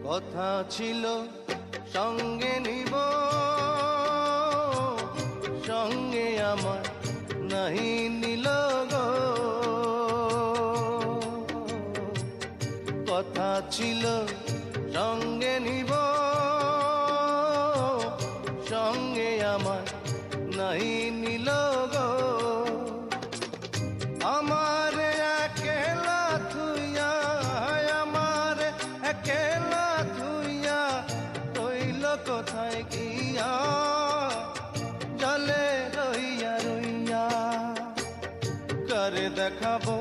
কথা ছিল সঙ্গে নিব, সঙ্গে আমার নাহি নিল গো। কথা ছিল সঙ্গে নিব, সঙ্গে আমার নাহি নিল গো। আমার একেলা থুইয়া, আমার একেলা থুইয়া রইল কোথায় গিয়া, জলে রইয়া রইয়া। কারে দেখাবো